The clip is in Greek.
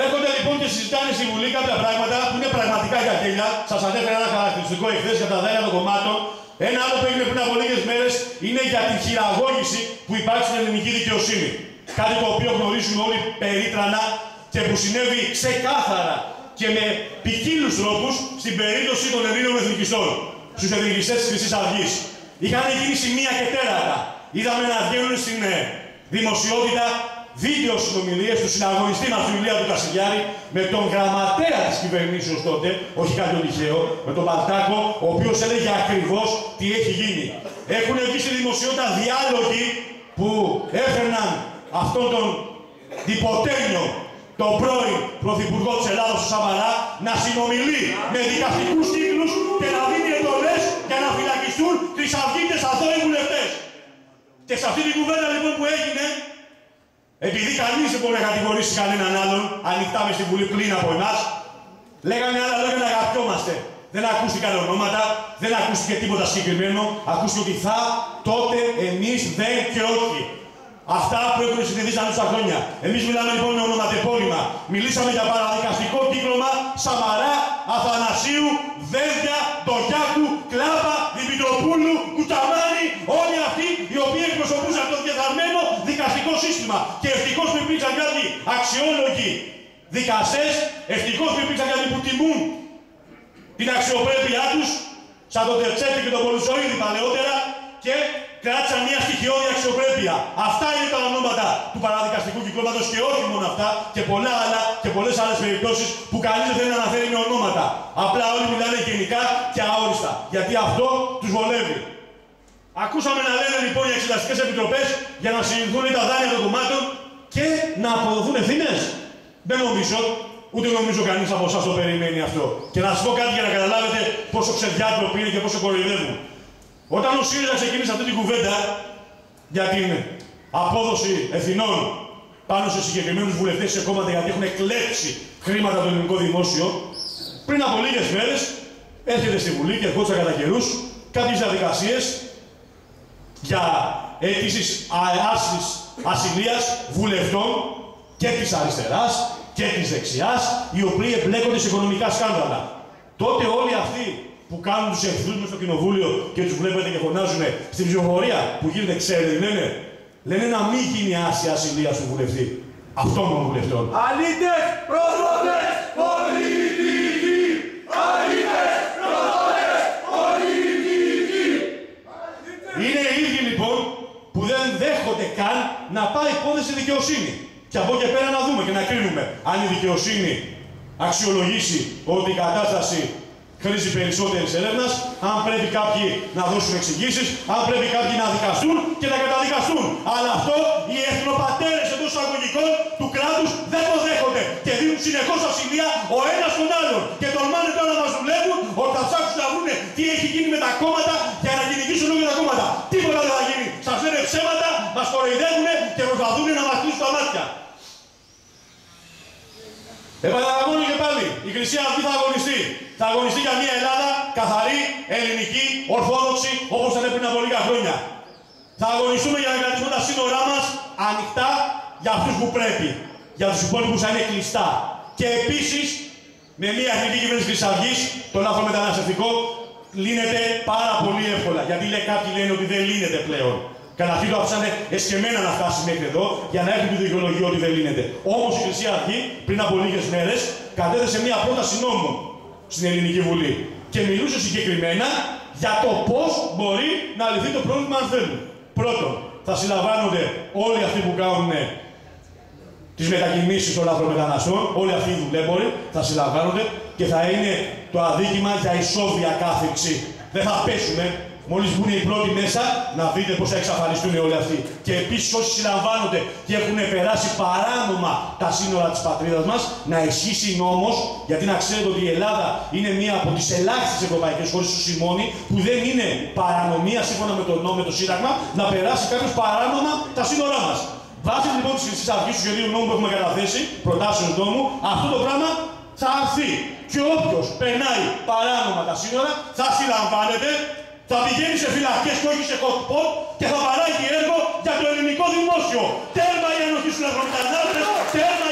Έρχονται λοιπόν και συζητάνε στη Βουλή κάποια πράγματα που είναι πραγματικά για τέλεια. Σας ανέφερα ένα χαρακτηριστικό εχθές για τα δάνεια των κομμάτων. Ένα άλλο που έγινε πριν από λίγες μέρες είναι για την χειραγώγηση που υπάρχει στην ελληνική δικαιοσύνη. Κάτι το οποίο γνωρίζουμε όλοι περίτρανα και που συνέβη ξεκάθαρα και με ποικίλους τρόπους στην περίπτωση των Ελλήνων εθνικιστών, στους εθνικιστές της Χρυσής Αυγής. Είχαν γίνει σημεία και τέρατα. Είδαμε να βγαίνουν στην δημοσιότητα βίντεο συνομιλίες του συναγωνιστή μας του Ηλία του Κασιλιάρη με τον γραμματέα της κυβερνήσεως τότε, όχι κάτι τυχαίο, με τον Παλτάκο, ο οποίος έλεγε ακριβώς τι έχει γίνει. Έχουν βγει στη δημοσιότητα διάλογοι που έφερναν αυτόν τον τυποτένιο, τον πρώην Πρωθυπουργό της Ελλάδος, του Σαμαρά, να συνομιλεί με δικαστικούς κύκλους και να δίνει εντολές για να φυλακιστούν χρυσαυγίτες αθώοι βουλευτές. Και σε αυτή την κουβέντα λοιπόν που έγινε, επειδή κανείς δεν μπορεί να κατηγορήσει κανέναν άλλον, ανοιχτά μες στη Βουλή πλην από εμάς, λέγανε άλλα λόγια να αγαπιόμαστε. Δεν ακούστηκαν ονόματα, δεν ακούστηκε τίποτα συγκεκριμένο, ακούστηκε ότι θα, τότε, εμείς, δεν και όχι. Αυτά που έχουν συνηθίσει τα χρόνια. Εμείς μιλάμε λοιπόν με ονοματεπώνυμα. Μιλήσαμε για παραδικαστικό κύκλωμα Σαμαρά, Αθανασίου, Δένδια, Ντογιάκου, Κλάπα, Δημητροπούλου, Κουταμάνη, όλοι αυτοί οι οποίοι εκπροσωπούσαν το διεφθαρμένο δικαστικό σύστημα. Και ευτυχώς που υπήρξαν κάποιοι αξιόλογοι δικαστές, ευτυχώς που υπήρξαν κάποιοι που τιμούν την αξιοπρέπειά τους, σαν τον Τερτσέτη και τον Πολουσοίδη παλαιότερα, και κράτησαν μια στοιχειώδη αξιοπρέπεια. Αυτά είναι τα ονόματα του παραδικαστικού κυκλώματος και όχι μόνο αυτά, και πολλά άλλα και πολλές άλλες περιπτώσεις που κανείς δεν θέλει να αναφέρει με ονόματα. Απλά όλοι μιλάνε γενικά και αόριστα, γιατί αυτό τους βολεύει. Ακούσαμε να λένε λοιπόν οι εξεταστικές επιτροπές για να συλληφθούν τα δάνεια των κομμάτων και να αποδοθούν ευθύνες. Δεν νομίζω, ούτε νομίζω κανείς από εσάς το περιμένει αυτό. Και να σας πω κάτι για να καταλάβετε πόσο ξεδιάτροποι είναι και πόσο κοροϊδεύουν. Όταν ο ΣΥΡΙΖΑ ξεκίνησε αυτή την κουβέντα για την απόδοση ευθυνών πάνω σε συγκεκριμένους βουλευτές σε κόμματα γιατί έχουν κλέψει χρήματα από το ελληνικό δημόσιο, πριν από λίγες μέρες έρχεται στη Βουλή και ερχόντουσαν κατά καιρούς κάποιες διαδικασίες για αίτησης άρσης ασυλίας βουλευτών και της αριστεράς και της δεξιάς, οι οποίοι εμπλέκονται σε οικονομικά σκάνδαλα. Τότε όλοι αυτοί που κάνουν τους εχθρούς μες στο κοινοβούλιο και τους βλέπετε και φωνάζουν στην ψηφοφορία που γίνεται, ξέρετε τι λένε. Λένε να μην γίνει άρση ασυλίας του βουλευτή. Αυτών των βουλευτών. Αλήτες, προδότες, πολιτικοί! Αλήτες, προδότες, πολιτικοί! Είναι οι ίδιοι λοιπόν που δεν δέχονται καν να πάει υπόθεση στη δικαιοσύνη. Και από εκεί και πέρα να δούμε και να κρίνουμε αν η δικαιοσύνη αξιολογήσει ότι η κατάσταση χρήζει περισσότερης έρευνας, αν πρέπει κάποιοι να δώσουν εξηγήσεις, αν πρέπει κάποιοι να δικαστούν και να καταδικαστούν. Αλλά αυτό οι εθνοπατέρες εντός εισαγωγικών του κράτους δεν το δέχονται και δίνουν συνεχώς ασυλία ο ένας τον άλλον. Και τολμάνε τώρα να μας δουλεύουν ότι θα ψάξουν να βρουν τι έχει γίνει με τα κόμματα για να κυνηγήσουν όλοι τα κόμματα. Τίποτα δεν θα γίνει. Σας λένε ψέματα, μας κοροϊδεύουν και προσπαθούν να μας κλείσουν τα μάτια. Επαναλαμβάνω και πάλι, η Χρυσή Αυγή θα αγωνιστεί. Θα αγωνιστεί για μια Ελλάδα καθαρή, ελληνική, ορθόδοξη, όπως ήταν πριν από λίγα χρόνια. Θα αγωνιστούμε για να κρατήσουμε τα σύνορά μας ανοιχτά για αυτούς που πρέπει. Για τους υπόλοιπους θα είναι κλειστά. Και επίσης, με μια εθνική κυβέρνηση Χρυσής Αυγής, το λάθρομεταναστευτικό λύνεται πάρα πολύ εύκολα. Γιατί κάποιοι λένε ότι δεν λύνεται πλέον. Καταρχήν το άφησανε εσκεμμένα να φτάσει μέχρι εδώ για να έχουν τη δικαιολογία ότι δεν λύνεται. Όμως η Χρυσή Αυγή πριν από λίγες μέρες κατέθεσε μια πρόταση νόμου στην Ελληνική Βουλή και μιλούσε συγκεκριμένα για το πώς μπορεί να λυθεί το πρόβλημα αν θέλουν. Πρώτον, θα συλλαμβάνονται όλοι αυτοί που κάνουν τις μετακινήσεις των λαθρομεταναστών, όλοι αυτοί οι δουλέμποροι θα συλλαμβάνονται και θα είναι το αδίκημα για ισόβια κάθεξη. Δεν θα πέσουμε. Μόλις βγουν οι πρώτοι μέσα, να δείτε πώς θα εξαφανιστούν όλοι αυτοί. Και επίσης όσοι συλλαμβάνονται και έχουν περάσει παράνομα τα σύνορα της πατρίδας μας, να ισχύσει νόμος, γιατί να ξέρετε ότι η Ελλάδα είναι μία από τις ελάχιστες ευρωπαϊκές χώρες του Σιμώνη, που δεν είναι παρανομία σύμφωνα με το νόμο, με το Σύνταγμα, να περάσει κάποιος παράνομα τα σύνορά μας. Βάσει λοιπόν της Χρυσής Αυγής του σχεδίου νόμου που έχουμε καταθέσει, προτάσεων νόμου, αυτό το πράγμα θα αρθεί. Και όποιος περνάει παράνομα τα σύνορα θα συλλαμβάνεται. Θα πηγαίνει σε φυλακές και όχι σε hot pot και θα παράγει έργο για το ελληνικό δημόσιο. Τέρμα η ανοχή στους λαθρομετανάστες, τέρμα